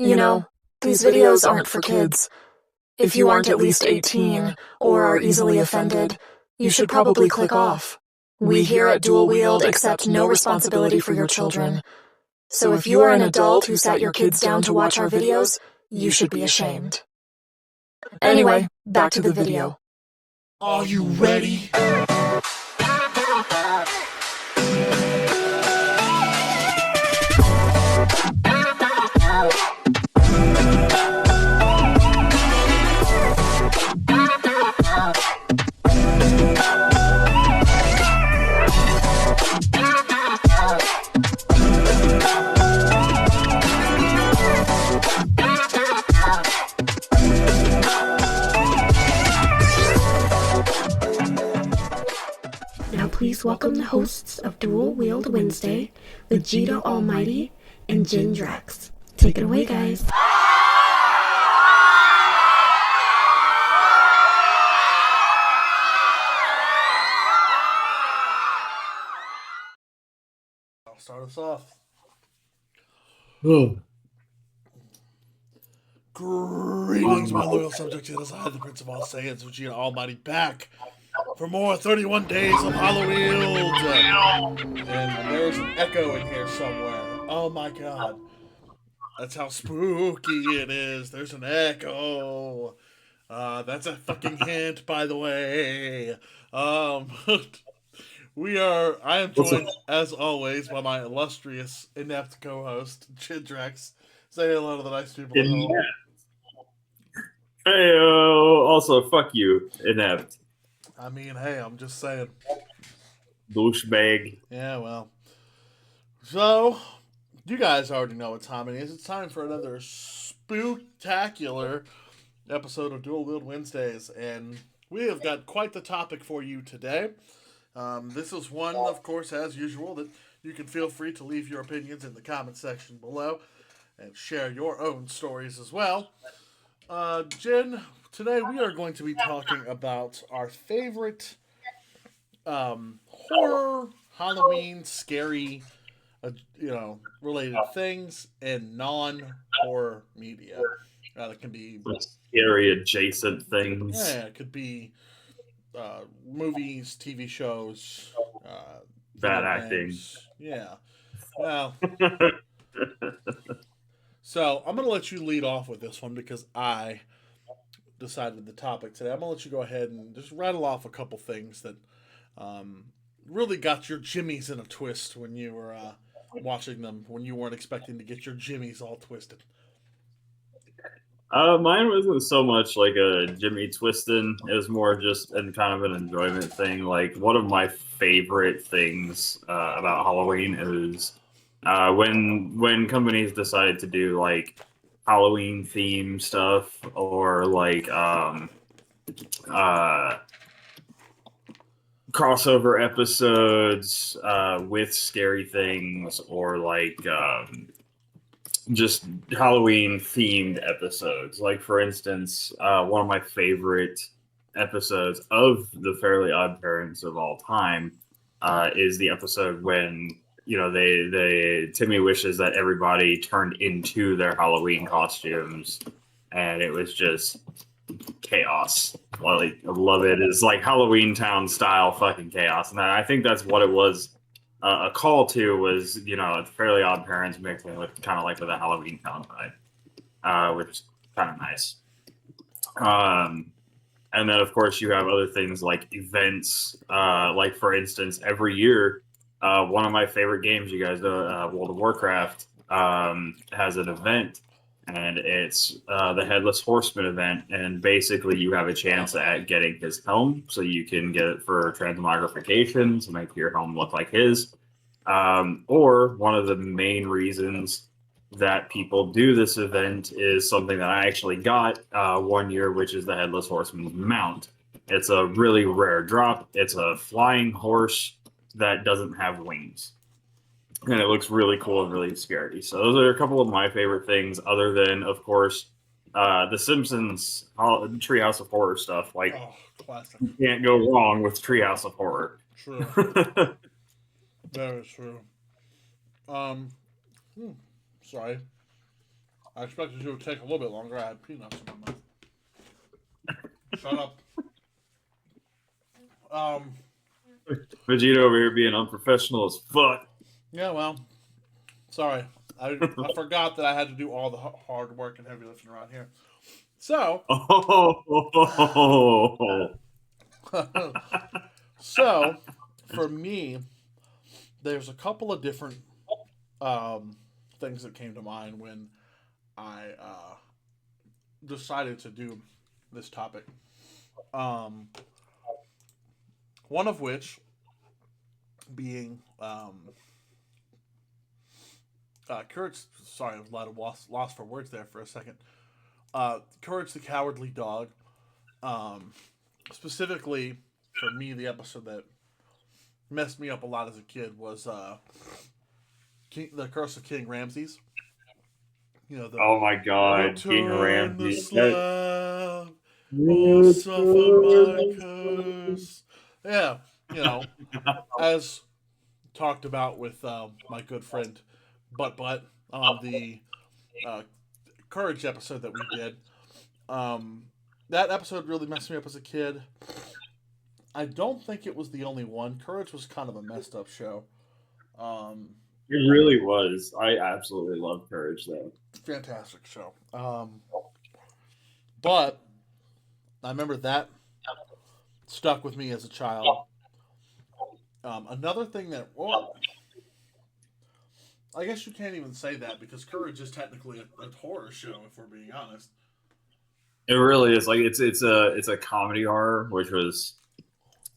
You know, these videos aren't for kids. If you aren't at least 18 or are easily offended, you should probably click off. We here at Dual Wield accept no responsibility for your children. So if you are an adult who sat your kids down to watch our videos, you should be ashamed. Anyway, back to the video. Are you ready? Now please welcome the hosts of Dual Wield Wednesday, Vegeta Almighty and Jin Drax. Take it away, guys. I'll start us off. Greetings, my loyal subjects. It is I, the Prince of All Saiyans, Vegeta Almighty, back for more 31 days of Halloween. And there's an echo in here somewhere. Oh my god. That's how spooky it is. There's an echo. That's a fucking hint, by the way. I am joined, as always, by my illustrious, inept co-host, Chidrax. Say hello to the nice people at home. Hey, also, fuck you, inept. I mean, hey, I'm just saying. Douchebag. Yeah, well. So, you guys already know what time it is. It's time for another spooktacular episode of Dual Wield Wednesdays, and we have got quite the topic for you today. This is one, of course, as usual, that you can feel free to leave your opinions in the comment section below and share your own stories as well. Jen, today we are going to be talking about our favorite horror, Halloween, scary, related things in non-horror media. That can be scary adjacent things. Yeah, it could be movies, TV shows, bad acting. Yeah. Well, so I'm going to let you lead off with this one because I decided the topic today. I'm going to let you go ahead and just rattle off a couple things that really got your jimmies in a twist when you were watching them, when you weren't expecting to get your jimmies all twisted. Mine wasn't so much like a Jimmy twisting. It was more just kind of an enjoyment thing. Like, one of my favorite things about Halloween is when companies decide to do like Halloween theme stuff or like crossover episodes with scary things or like just Halloween themed episodes. Like, for instance, one of my favorite episodes of the Fairly Odd Parents of all time is the episode when Timmy wishes that everybody turned into their Halloween costumes, and it was just chaos. Like, I love it. It's like Halloween Town style fucking chaos, and I think that's what it was. A call to was, Fairly Odd Parents mixing with kind of like with a Halloween Town vibe, which is kind of nice. And then, of course, you have other things like events. Like, for instance, every year, one of my favorite games, you guys know, World of Warcraft, has an event, and it's the Headless Horseman event. And basically, you have a chance at getting his helm, so you can get it for transmogrification to make your helm look like his. Or one of the main reasons that people do this event is something that I actually got one year, which is the Headless Horseman's mount. It's a really rare drop. It's a flying horse that doesn't have wings. And it looks really cool and really scary. So those are a couple of my favorite things, other than, of course, The Simpsons Treehouse of Horror stuff. Like, classic. You can't go wrong with Treehouse of Horror. True. That is true. Sorry. I expected you to take a little bit longer. I had peanuts in my mouth. Shut up. Vegeta over here being unprofessional as fuck. Yeah, well, sorry. I forgot that I had to do all the hard work and heavy lifting around here. So, so for me, there's a couple of different things that came to mind when I decided to do this topic. Um, one of which being Courage. Sorry, I was a lot of lost for words there for a second. Courage the Cowardly Dog. Um, Specifically for me, the episode that messed me up a lot as a kid was the Curse of King Ramses. You know, Oh my god, King return the Ramsey. slab, or suffer my curse. Yeah, you know, as talked about with my good friend Butt on the uh, Courage episode that we did. Um, that episode really messed me up as a kid. I don't think it was the only one. Courage was kind of a messed up show. Um, It really was. I absolutely love Courage, though. Fantastic show. But I remember that stuck with me as a child. Another thing that, well, I guess you can't even say that because Courage is technically a horror show, if we're being honest. It really is. Like it's a comedy horror, which was,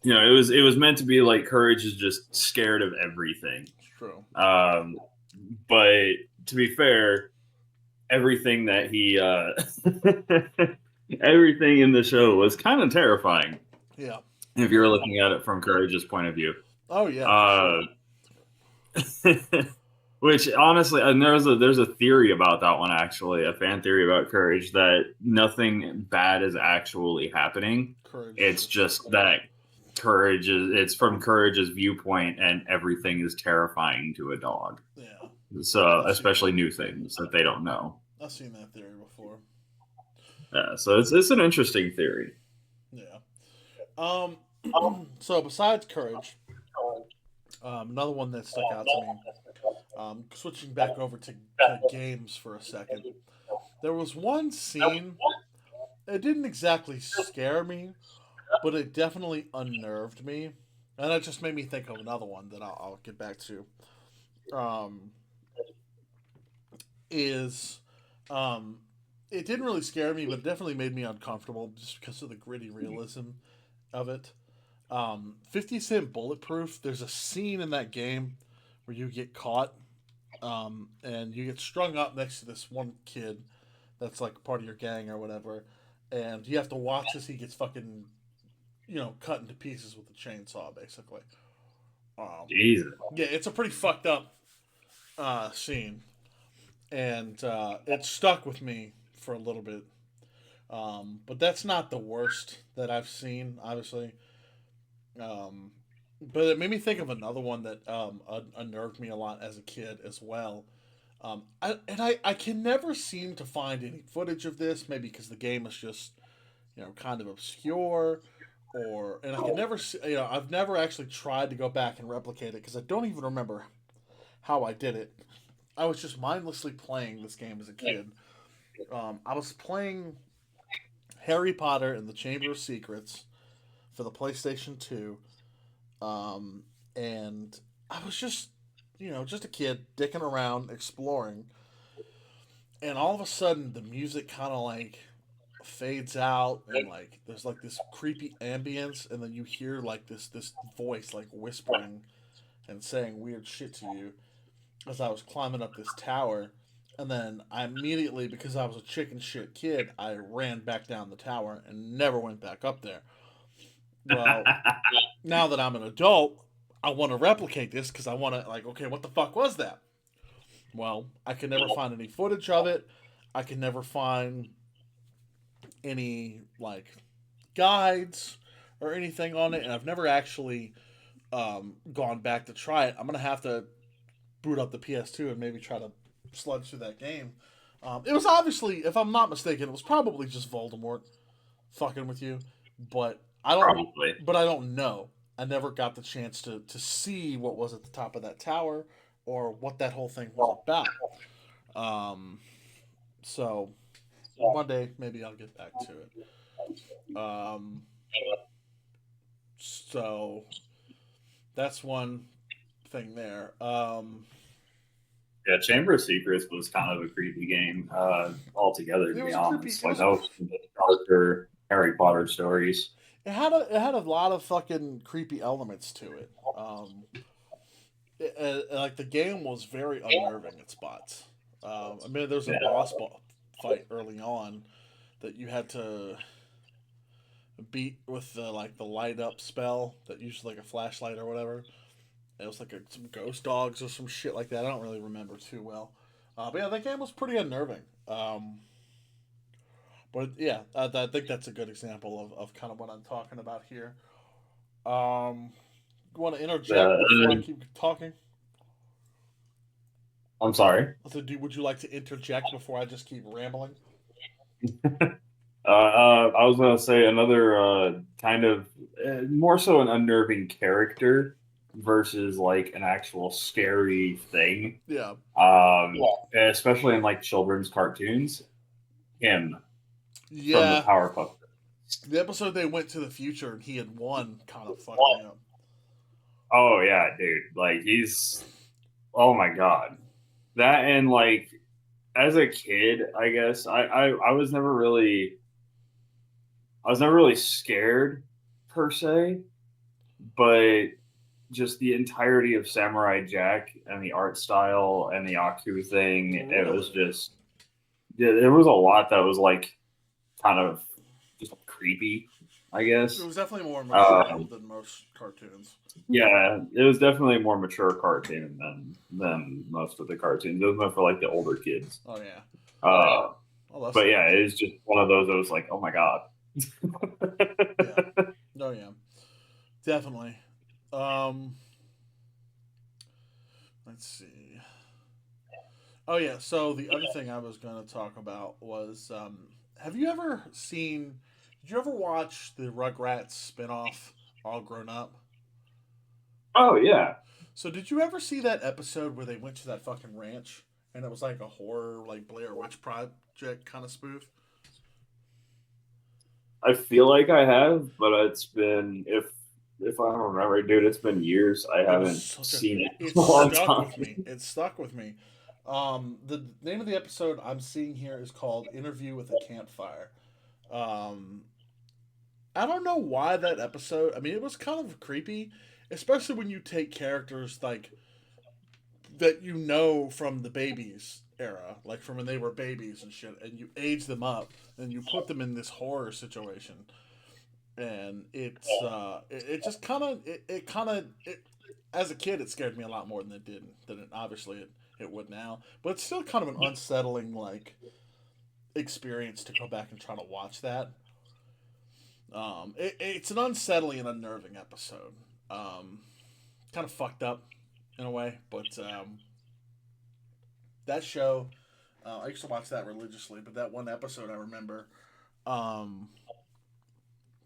it was meant to be like Courage is just scared of everything. It's true. But to be fair, everything that he everything in the show was kind of terrifying. Yeah. If you're looking at it from Courage's point of view. Oh yeah. Sure. Which honestly, and there's a theory about that one actually, a fan theory about Courage that nothing bad is actually happening. Courage. It's just that it's from Courage's viewpoint, and everything is terrifying to a dog. Yeah. So especially new things that they don't know. I've seen that theory before. Yeah, so it's an interesting theory. Yeah. So besides Courage, another one that stuck out to me. Switching back over to games for a second, there was one scene. It didn't exactly scare me, but it definitely unnerved me, and that just made me think of another one that I'll get back to. Um, is it didn't really scare me, but it definitely made me uncomfortable just because of the gritty realism of it. 50 Cent Bulletproof, there's a scene in that game where you get caught and you get strung up next to this one kid that's like part of your gang or whatever, and you have to watch as he gets fucking, cut into pieces with a chainsaw, basically. Jesus. Yeah, it's a pretty fucked up scene, and it stuck with me for a little bit. But that's not the worst that I've seen, obviously. But it made me think of another one that unnerved me a lot as a kid as well. I can never seem to find any footage of this, maybe because the game is just, kind of obscure, and I can never see, I've never actually tried to go back and replicate it because I don't even remember how I did it. I was just mindlessly playing this game as a kid. I was playing Harry Potter and the Chamber of Secrets for the PlayStation 2. And I was just, just a kid dicking around, exploring. And all of a sudden, the music kind of like fades out, and like there's like this creepy ambience, and then you hear like this voice like whispering and saying weird shit to you as I was climbing up this tower. And then I immediately, because I was a chicken shit kid, I ran back down the tower and never went back up there. Well, now that I'm an adult, I want to replicate this because I want to, like, okay, what the fuck was that? Well, I can never find any footage of it. I can never find any, like, guides or anything on it, and I've never actually gone back to try it. I'm going to have to boot up the PS2 and maybe try to sludge through that game It was obviously, if I'm not mistaken, it was probably just Voldemort fucking with you, but Probably. I don't know. I never got the chance to see what was at the top of that tower or what that whole thing was about. Um, so one day maybe I'll get back to it. Um, so that's one thing there. Yeah, Chamber of Secrets was kind of a creepy game altogether, to It be was a creepy. honest. Like, that was one of the darker Harry Potter stories. It had a lot of fucking creepy elements to it. Like the game was very unnerving at spots. I mean, there was a Yeah. fight early on that you had to beat with the light up spell that used like a flashlight or whatever. It was like some ghost dogs or some shit like that. I don't really remember too well. But yeah, that game was pretty unnerving. But yeah, I think that's a good example of kind of what I'm talking about here. You want to interject before I keep talking? I'm sorry. So, would you like to interject before I just keep rambling? I was going to say another kind of more so an unnerving character versus like an actual scary thing. Yeah. Especially in like children's cartoons. Him from the Yeah. Powerpuff. The episode they went to the future and he had won kind of fucked me up. Oh yeah, dude. Like he's oh my god. That and like as a kid, I guess I was never really scared per se, but just the entirety of Samurai Jack and the art style and the Aku thing, it was Really? just there was a lot that was like kind of just creepy, I guess. It was definitely more mature than most cartoons. Yeah, it was definitely a more mature cartoon than most of the cartoons. It was meant for like the older kids. Oh yeah. But yeah, it was just one of those that was like, oh my god. Yeah. Oh yeah. Definitely. Let's see. Oh yeah. So the other thing I was going to talk about was, have you ever seen? Did you ever watch the Rugrats spinoff, All Grown Up? Oh yeah, So did you ever see that episode where they went to that fucking ranch and it was like a horror, like Blair Witch Project kind of spoof? I feel like I have, but it's been if I don't remember, dude, it's been years. I It was haven't such a. seen it It in a long stuck time. with me. It stuck with me. The name of the episode I'm seeing here is called "Interview with a Campfire." Um, I don't know why that episode. I mean, it was kind of creepy, especially when you take characters like that you know from the babies era, like from when they were babies and shit, and you age them up and you put them in this horror situation, and it just kind of as a kid it scared me a lot more than it obviously it would now, but it's still kind of an unsettling like experience to go back and try to watch that. It's an unsettling and unnerving episode. Kind of fucked up in a way, but that show, I used to watch that religiously, but that one episode I remember um,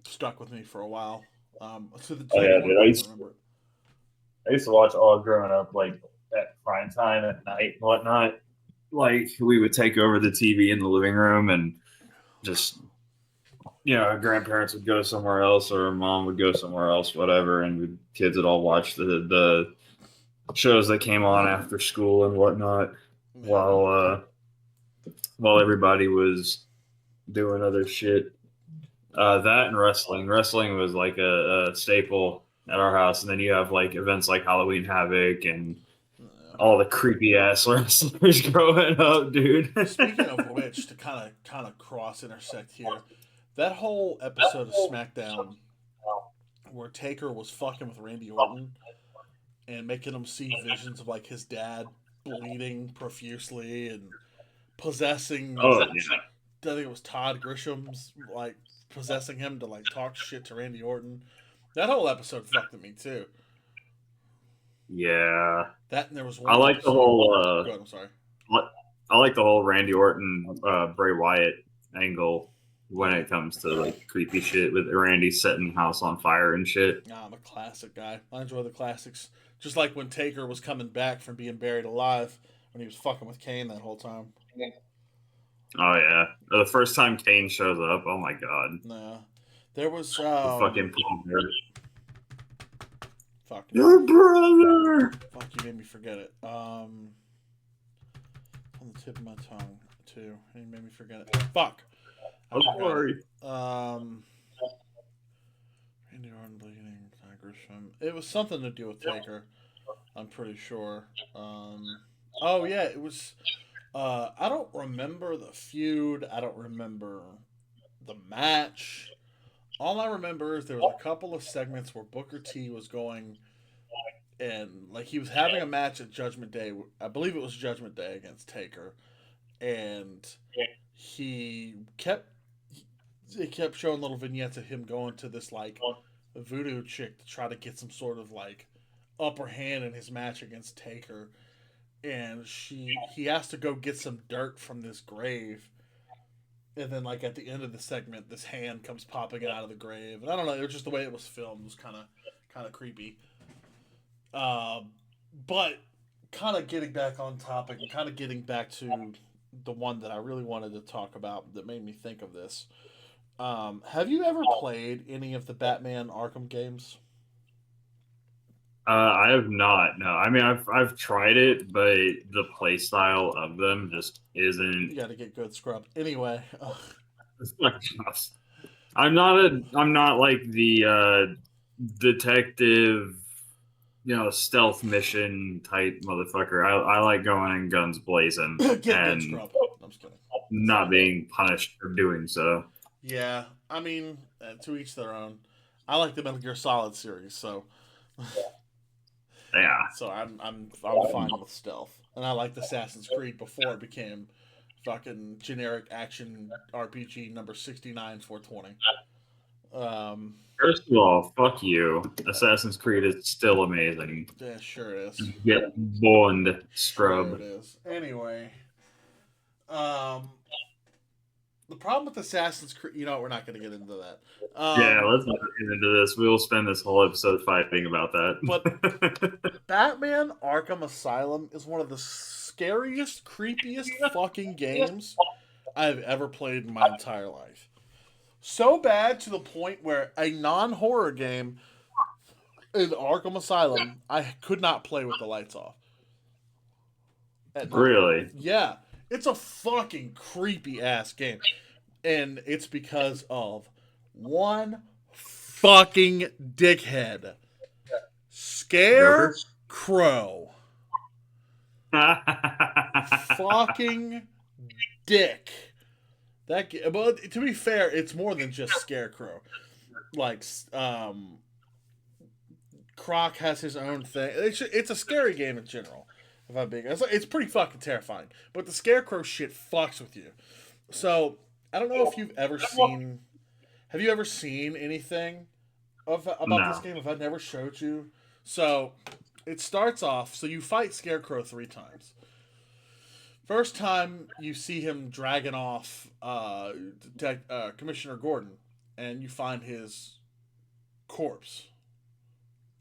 stuck with me for a while. To Oh the yeah, point dude. where I can remember it. I used to watch all growing up, like at prime time at night and whatnot. Like we would take over the TV in the living room and just our grandparents would go somewhere else or mom would go somewhere else, whatever, and the kids would all watch the shows that came on after school and whatnot Yeah. while everybody was doing other shit. That and wrestling. Wrestling was like a staple at our house, and then you have like events like Halloween Havoc and all the creepy ass wrestlers growing up, dude. Speaking of which, to kind of cross intersect here, that whole episode of SmackDown where Taker was fucking with Randy Orton and making him see visions of like his dad bleeding profusely and possessing. Oh yeah, I think it was Todd Grisham's like possessing him to like talk shit to Randy Orton. That whole episode fucked with me too. yeah. That and there was I one like the episode. whole. Go ahead. I'm sorry. I like the whole Randy Orton, Bray Wyatt angle when it comes to like creepy shit with Randy setting the house on fire and shit. Nah, I'm a classic guy. I enjoy the classics. Just like when Taker was coming back from being buried alive when he was fucking with Kane that whole time. Oh yeah, the first time Kane shows up, oh my god, Nah. There was the fucking fuck. your brother. Fuck, you made me forget it. On the tip of my tongue too. You made me forget it. Fuck. I'm sorry. Randy Orton bleeding, Gresham. It was something to do with Taker. I'm pretty sure. Oh yeah, it was. I don't remember the feud. I don't remember the match. All I remember is there was a couple of segments where Booker T was going and like he was having a match at Judgment Day. I believe it was Judgment Day against Taker, and he kept it kept showing little vignettes of him going to this like voodoo chick to try to get some sort of like upper hand in his match against Taker, and he has to go get some dirt from this grave. And then, like at the end of the segment, this hand comes popping out of the grave, and I don't know. It was just the way it was filmed was kind of creepy. But kind of getting back on topic and kind of getting back to the one that I really wanted to talk about that made me think of this. Have you ever played any of the Batman Arkham games? I have not. No, I mean I've tried it, but the play style of them just isn't. You got to get good scrub. Anyway, It's not just. I'm not like the detective, stealth mission type motherfucker. I like going in guns blazing get good and scrub. I'm just kidding. not being punished for doing so. Yeah, I mean, to each their own. I like the Metal Gear Solid series, so Yeah. so I'm fine with stealth, and I liked Assassin's Creed before it became fucking generic action RPG number 69/420. First of all, fuck you. Assassin's Creed is still amazing. Yeah, sure it is. Get boned, Sure scrub. it is. Anyway, um, the problem with Assassin's Creed, we're not going to get into that. Yeah, let's not get into this. We will spend this whole episode fighting about that. But Batman Arkham Asylum is one of the scariest, creepiest fucking games I've ever played in my entire life. So bad to the point where a non-horror game in Arkham Asylum, I could not play with the lights off. Really? Yeah. It's a fucking creepy ass game. And it's because of one fucking dickhead. Scarecrow. Fucking dick. But to be fair, it's more than just Scarecrow. Like, Croc has his own thing. It's a scary game in general. If I'm being, it's pretty fucking terrifying. But the Scarecrow shit fucks with you. So I don't know if you've ever seen. Have you ever seen anything about this game? If I never showed you, so it starts off. So you fight Scarecrow 3 times. First time you see him dragging off Commissioner Gordon, and you find his corpse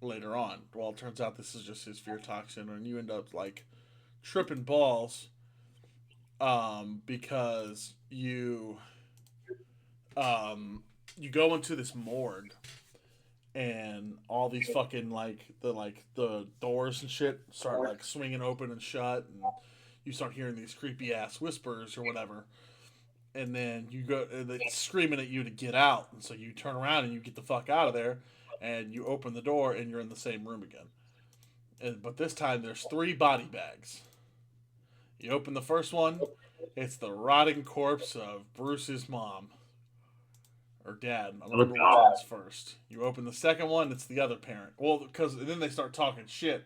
later on. Well, it turns out this is just his fear toxin, and you end up like tripping balls because you go into this morgue, and all these fucking the doors and shit start like swinging open and shut, and you start hearing these creepy ass whispers or whatever, and then you go it's screaming at you to get out, and so you turn around and you get the fuck out of there, and you open the door and you're in the same room again, but this time there's 3 body bags. You open the first one, it's the rotting corpse of Bruce's mom. Or dad. I don't remember which one's first. You open the second one, it's the other parent. Well, because then they start talking shit.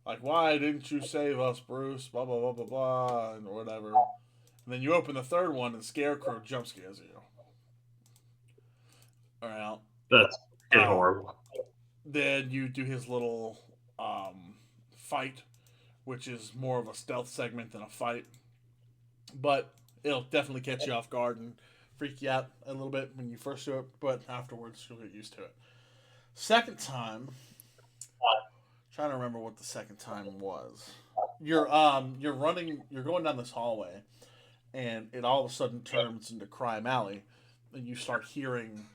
Like, why didn't you save us, Bruce? Blah, blah, blah, blah, blah, and whatever. And then you open the third one, and Scarecrow jump scares you. Alright. That's horrible. Then you do his little fight, which is more of a stealth segment than a fight. but it'll definitely catch you off guard and freak you out a little bit when you first do it, but afterwards you'll get used to it. Second time, trying to remember what the second time was. You're running, you're going down this hallway, and it all of a sudden turns into Crime Alley, and you start hearing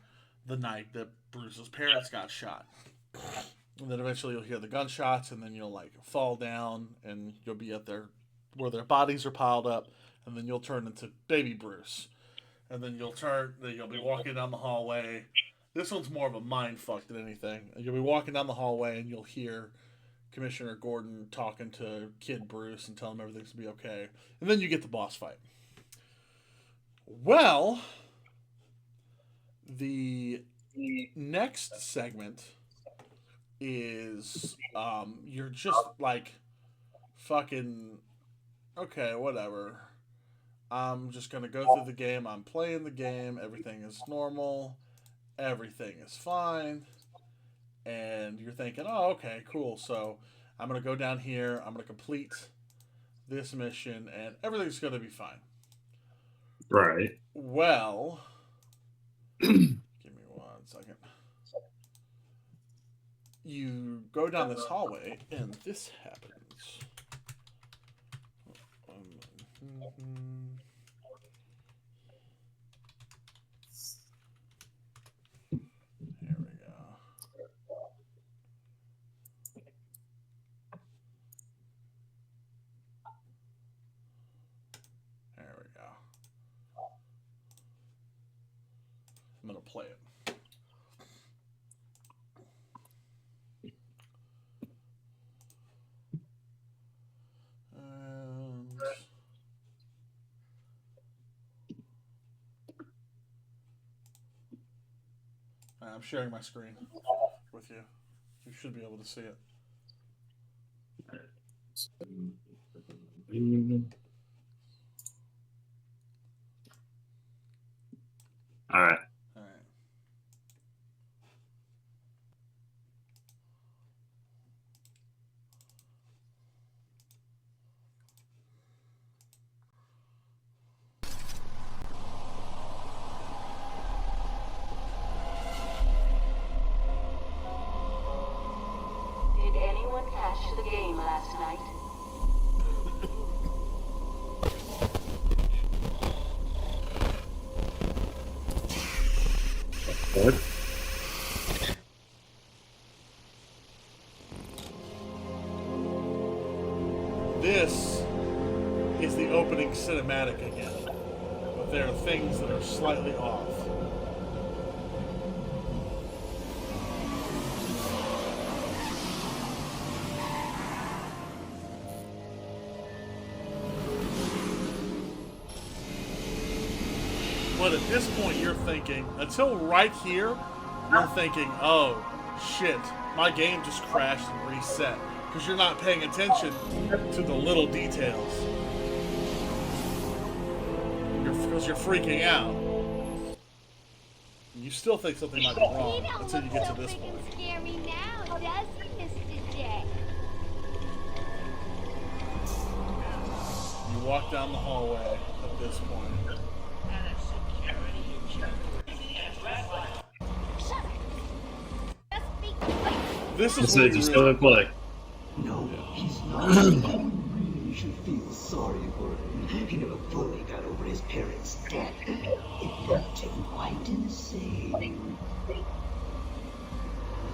the night that Bruce's parents got shot. And then eventually you'll hear the gunshots, and then you'll like fall down, and you'll be at their where their bodies are piled up, and then you'll turn into baby Bruce, and then you'll be walking down the hallway. This one's more of a mind fuck than anything. You'll be walking down the hallway, and you'll hear Commissioner Gordon talking to Kid Bruce and telling him everything's gonna be okay, and then you get the boss fight. Well, the next segment is you're just like fucking okay, whatever. I'm just gonna go through the game. I'm playing the game. Everything is normal. Everything is fine. And you're thinking, oh, okay, cool. So I'm gonna go down here. I'm gonna complete this mission, and everything's gonna be fine. Right. Well, give me 1 second. You go down this hallway, and this happens. Here we go. There we go. I'm going to play it. I'm sharing my screen with you. You should be able to see it. All right. All right. Did anyone catch the game last night? What? This is the opening cinematic again, but there are things that are slightly off. But at this point, you're thinking, until right here, you're thinking, oh, shit, my game just crashed and reset. Because you're not paying attention to the little details. Because you're freaking out. You still think something might be wrong until you get to this point. Scary now, does he, Mr. J? You walk down the hallway at this point. This is what Just really... play. No, he's not. You should feel sorry for him. He never fully got over his parents' death. It left him quite insane.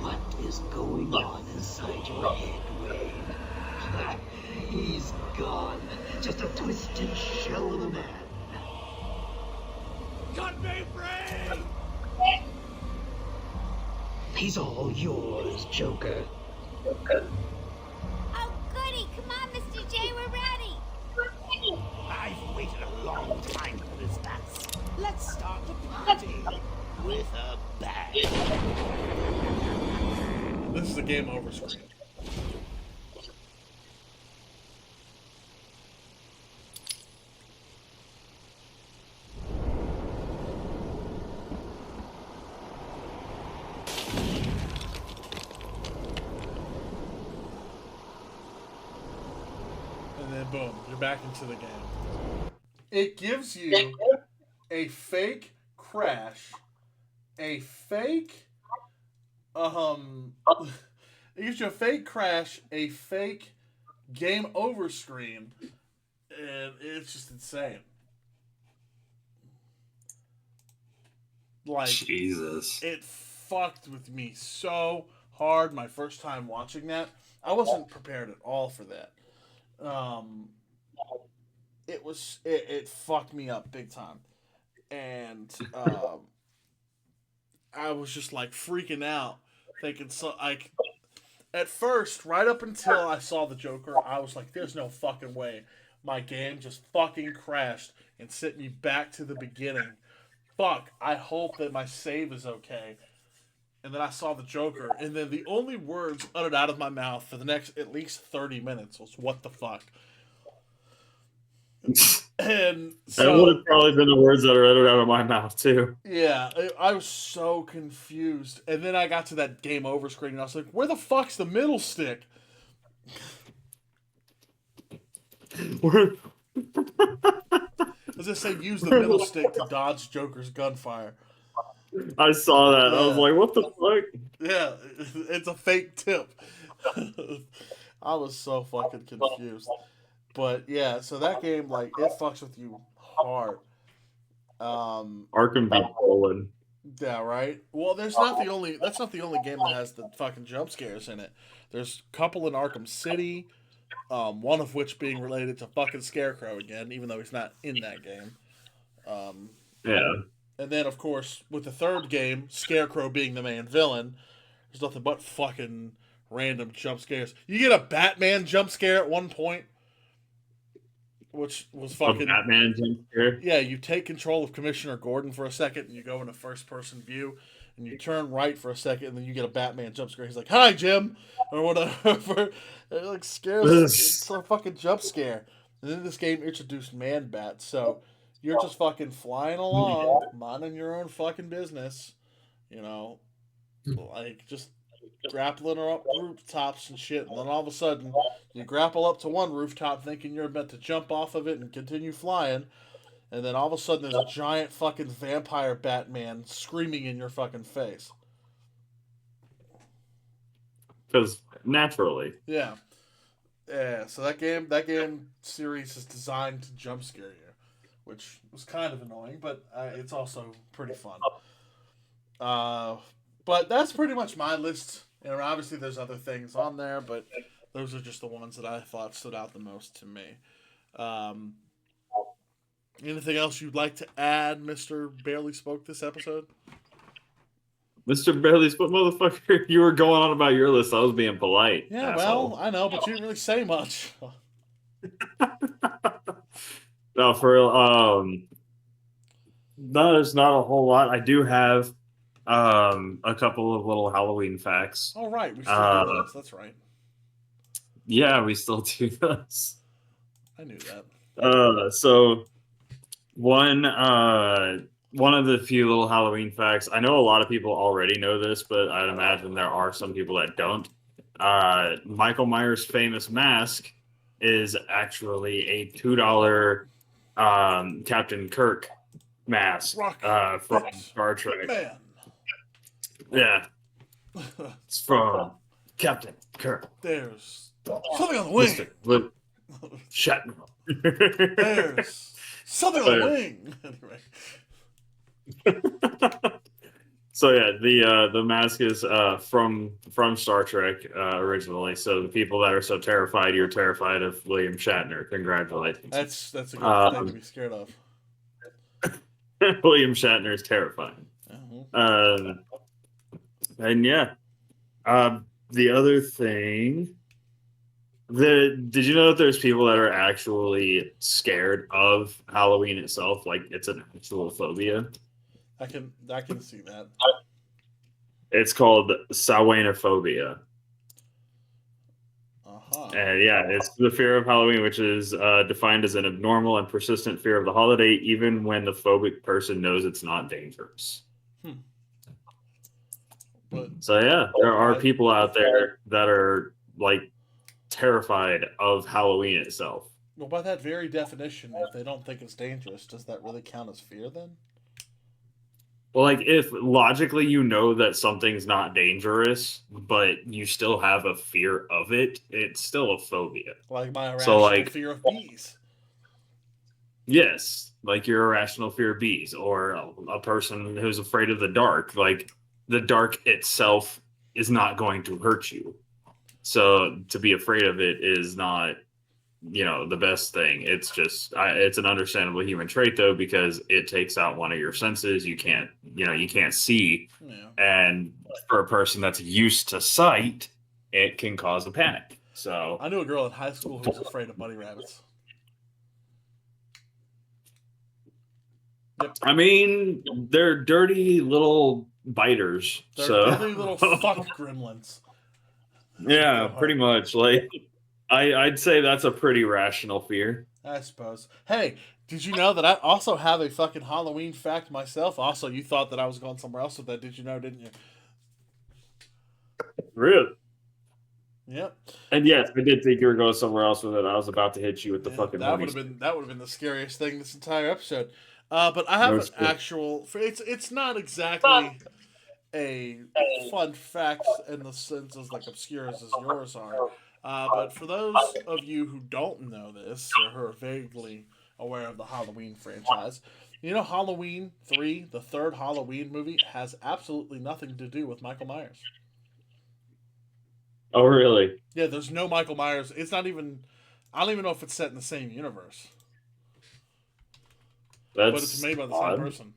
What is going on inside your head, Wade? He's gone. Just a twisted shell of a man. Cut me free! He's all yours, Joker. Oh, goody! Come on, Mr. J, we're ready! I've waited a long time for this dance. Let's start the party with a bang. This is a game over screen. And then boom, you're back into the game. It gives you a fake crash, a fake it gives you a fake crash, a fake game over screen, and it's just insane. Like, Jesus. it fucked with me so hard my first time watching that. I wasn't prepared at all for that. Um, it fucked me up big time, and I was just like freaking out, thinking so like at first, right up until I saw the Joker, I was like, "There's no fucking way my game just fucking crashed and sent me back to the beginning. Fuck, I hope that my save is okay." And then I saw the Joker, and then the only words uttered out of my mouth for the next at least 30 minutes was, "What the fuck?" And That would have so, probably been the words that are uttered out of my mouth too. yeah, I was so confused. And then I got to that game over screen, and I was like, "Where the fuck's the middle stick?" Where- As I say, use the middle stick to dodge Joker's gunfire. I saw that. I was Yeah. like, what the fuck? Yeah, it's a fake tip. I was so fucking confused. But yeah, so that game, like, it fucks with you hard. Arkham v. Poland. Yeah, right. Well, that's not the only game that has the fucking jump scares in it. There's a couple in Arkham City, one of which being related to fucking Scarecrow again, even though he's not in that game. Um, Yeah. and then, of course, with the third game, Scarecrow being the main villain, there's nothing but fucking random jump scares. You get a Batman jump scare at one point, which was A fucking. Batman jump scare. Yeah, you take control of Commissioner Gordon for a second, and you go into first-person view, and you turn right for a second, and then you get a Batman jump scare. He's like, "Hi, Jim," or whatever. It like scares. It's a fucking jump scare. And then this game introduced Man Bat, so you're just fucking flying along, minding your own fucking business, you know, like just grappling up rooftops and shit, and then all of a sudden you grapple up to one rooftop thinking you're meant to jump off of it and continue flying, and then all of a sudden there's a giant fucking vampire Batman screaming in your fucking face. Because naturally. Yeah. Yeah, so that game series is designed to jump scare you, which was kind of annoying, but it's also pretty fun. But that's pretty much my list. You know, obviously there's other things on there, but those are just the ones that I thought stood out the most to me. Um, Anything else you'd like to add, Mr. Barely Spoke, this episode? Mr. Barely Spoke, motherfucker, you were going on about your list. I was being polite. Yeah, asshole. well, I know, but you didn't really say much. No, for real. No, there's not a whole lot. I do have a couple of little Halloween facts. Oh, right, we still do those. That's right. Yeah, we still do those. I knew that. So one of the few little Halloween facts. I know a lot of people already know this, but I'd imagine there are some people that don't. Michael Myers' famous mask is actually a $2 Captain Kirk mask from Star Trek. Man. Yeah, it's from Captain Kirk. There's something on the wing. Mr. Shatner. There's something on the wing. Anyway. So yeah, the mask is from Star Trek originally. So the people that are so terrified, you're terrified of William Shatner. Congratulations. That's a good thing to be scared of. William Shatner is terrifying. And yeah, the other thing, did you know that there's people that are actually scared of Halloween itself? Like it's an actual phobia. I can see that. It's called Samhainophobia. And yeah, it's the fear of Halloween, which is defined as an abnormal and persistent fear of the holiday, even when the phobic person knows it's not dangerous. So yeah, there are people out there that are like terrified of Halloween itself. Well, by that very definition, if they don't think it's dangerous, does that really count as fear then? Well, like if logically you know that something's not dangerous, but you still have a fear of it, it's still a phobia. Like my So irrational like fear of bees. yes, like your irrational fear of bees, or a person who's afraid of the dark. Like the dark itself is not going to hurt you. So to be afraid of it is not, the best thing. It's just, it's an understandable human trait though, because it takes out one of your senses. You can't see. Yeah. And for a person that's used to sight, it can cause a panic. So I knew a girl in high school who was afraid of bunny rabbits. Yep. I mean, they're dirty little biters. They're so deadly little fuck gremlins. yeah, pretty much. Like I'd say that's a pretty rational fear. I suppose. Hey, did you know that I also have a fucking Halloween fact myself? Also, you thought that I was going somewhere else with that. Did you know, didn't you? Really? Yep. And yes, I did think you were going somewhere else with it. I was about to hit you with the fucking that would movies. have been the scariest thing this entire episode. But I have No, an actual. It's not exactly a fun fact in the sense as like obscure as yours are. But for those of you who don't know this or who are vaguely aware of the Halloween franchise, Halloween 3, the third Halloween movie, has absolutely nothing to do with Michael Myers. Oh, really? Yeah, there's no Michael Myers. It's not even. I don't even know if it's set in the same universe. But it's made by the odd. same person.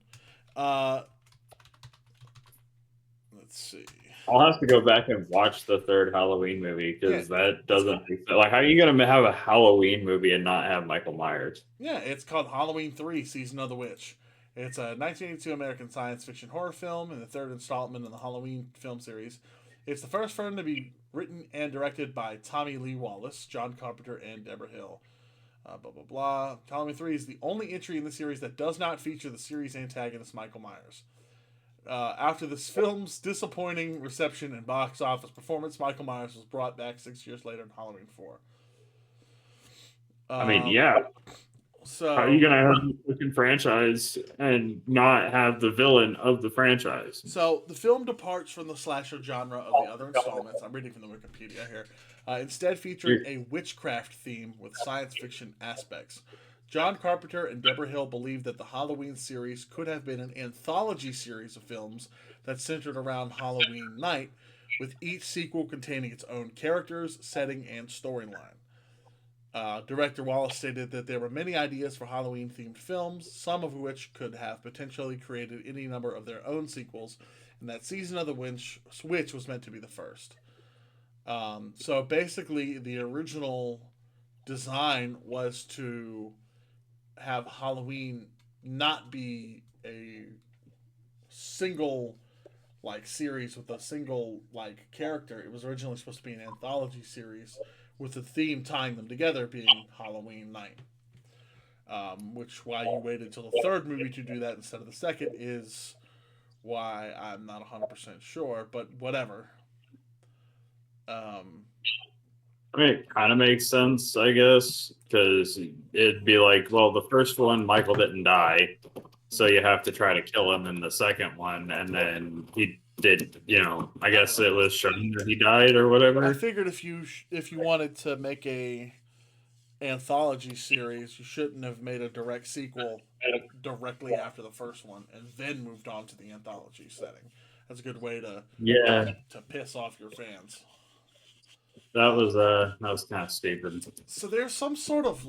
Let's see. I'll have to go back and watch the third Halloween movie because that doesn't make sense. Like, how are you gonna have a Halloween movie and not have Michael Myers? Yeah, it's called Halloween 3: Season of the Witch. It's a 1982 American science fiction horror film and the third installment in the Halloween film series. It's the first film to be written and directed by Tommy Lee Wallace, John Carpenter, and Deborah Hill. Blah, blah, blah. Halloween 3 is the only entry in the series that does not feature the series antagonist Michael Myers. After this film's disappointing reception and box office performance, Michael Myers was brought back 6 years later in Halloween 4. I mean, yeah. So how are you gonna have the fucking franchise and not have the villain of the franchise? So the film departs from the slasher genre of the other installments. I'm reading from the Wikipedia here. Instead, featuring a witchcraft theme with science fiction aspects. John Carpenter and Deborah Hill believed that the Halloween series could have been an anthology series of films that centered around Halloween night, with each sequel containing its own characters, setting, and storyline. Director Wallace stated that there were many ideas for Halloween-themed films, some of which could have potentially created any number of their own sequels, and that Season of the Witch was meant to be the first. So basically, the original design was to have Halloween not be a single series with a single character. It was originally supposed to be an anthology series with the theme tying them together being Halloween night. Which why you waited till the third movie to do that instead of the second is why I'm not 100% sure, but whatever. I mean, it kind of makes sense, I guess, because it'd be like, well, the first one, Michael didn't die, so you have to try to kill him in the second one, and then he did, I guess it was shown that he died or whatever. I figured if you wanted to make a anthology series, you shouldn't have made a direct sequel directly after the first one and then moved on to the anthology setting. That's a good way to piss off your fans. That was kind of stupid. So there's some sort of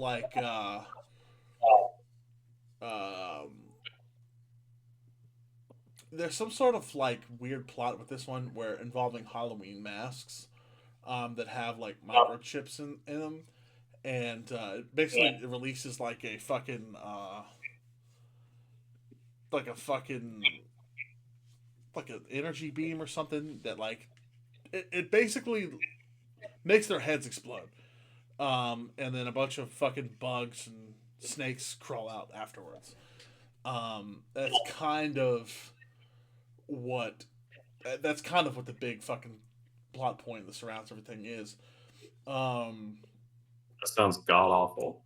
there's some sort of weird plot with this one where involving Halloween masks that have microchips in them, and basically it releases a fucking an energy beam or something that it basically makes their heads explode. And then a bunch of fucking bugs and snakes crawl out afterwards. That's kind of what the big fucking plot point that surrounds everything is. That sounds god awful.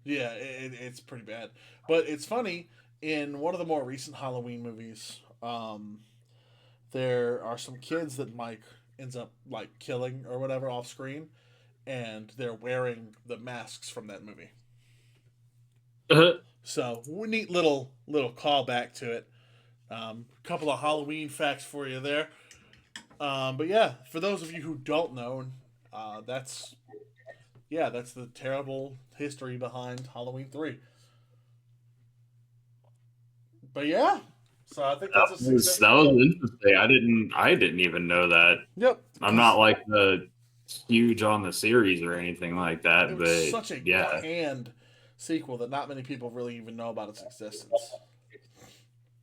Yeah, it's pretty bad. But it's funny, in one of the more recent Halloween movies, there are some kids that Mike ends up like killing or whatever off screen, and they're wearing the masks from that movie. So neat little callback to it. A couple of Halloween facts for you there. But yeah, for those of you who don't know, that's the terrible history behind Halloween 3. But yeah, so I think that's that was interesting. I didn't even know that. Yep. I'm not like the huge on the series or anything like that, It but was such a yeah, canned sequel that not many people really even know about its existence.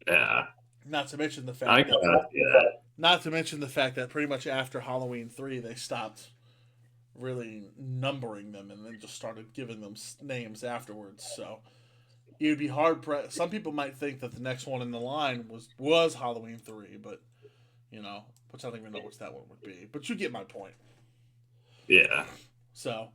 yeah. Not to mention the I fact can that see that. not to mention the fact that pretty much after Halloween 3 they stopped really numbering them and then just started giving them names afterwards. So you'd be hard pressed. Some people might think that the next one in the line was Halloween 3, but which I don't even know which that one would be. But you get my point. Yeah. So,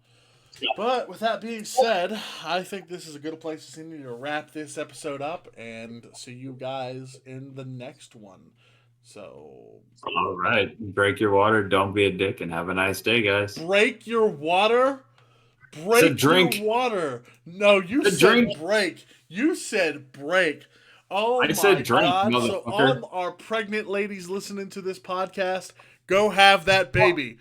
but with that being said, I think this is a good place to wrap this episode up and see you guys in the next one. So, All right. Break your water. Don't be a dick, and have a nice day, guys. break your water. Said drink. Your water. No, you Said said drink. break. You said break. Oh I my said drink, God. So motherfucker. all our pregnant ladies listening to this podcast, go have that baby.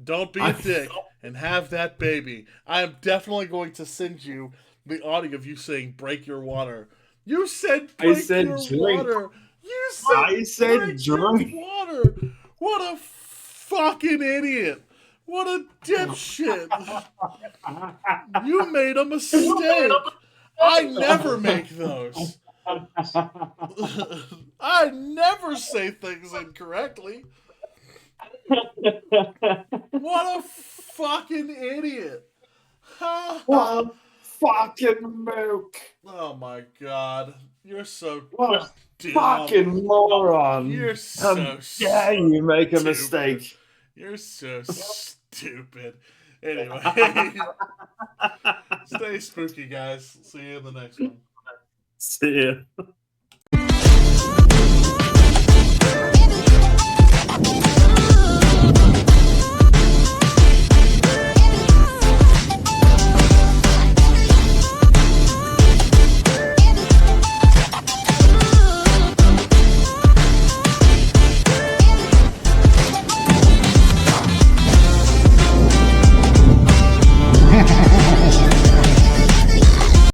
Don't be a dick and have that baby. I am definitely going to send you the audio of you saying break your water. You said break your drink. water. You said I said break drink. your water. What a fucking idiot. What a dipshit. You made a mistake. I never make those. I never say things incorrectly. What a fucking idiot. What a fucking mook. Oh my God. You're so What a dumb. fucking moron. You're so How dare you make a stupid. mistake. You're so stupid. Anyway. Stay spooky, guys. See you in the next one. See ya.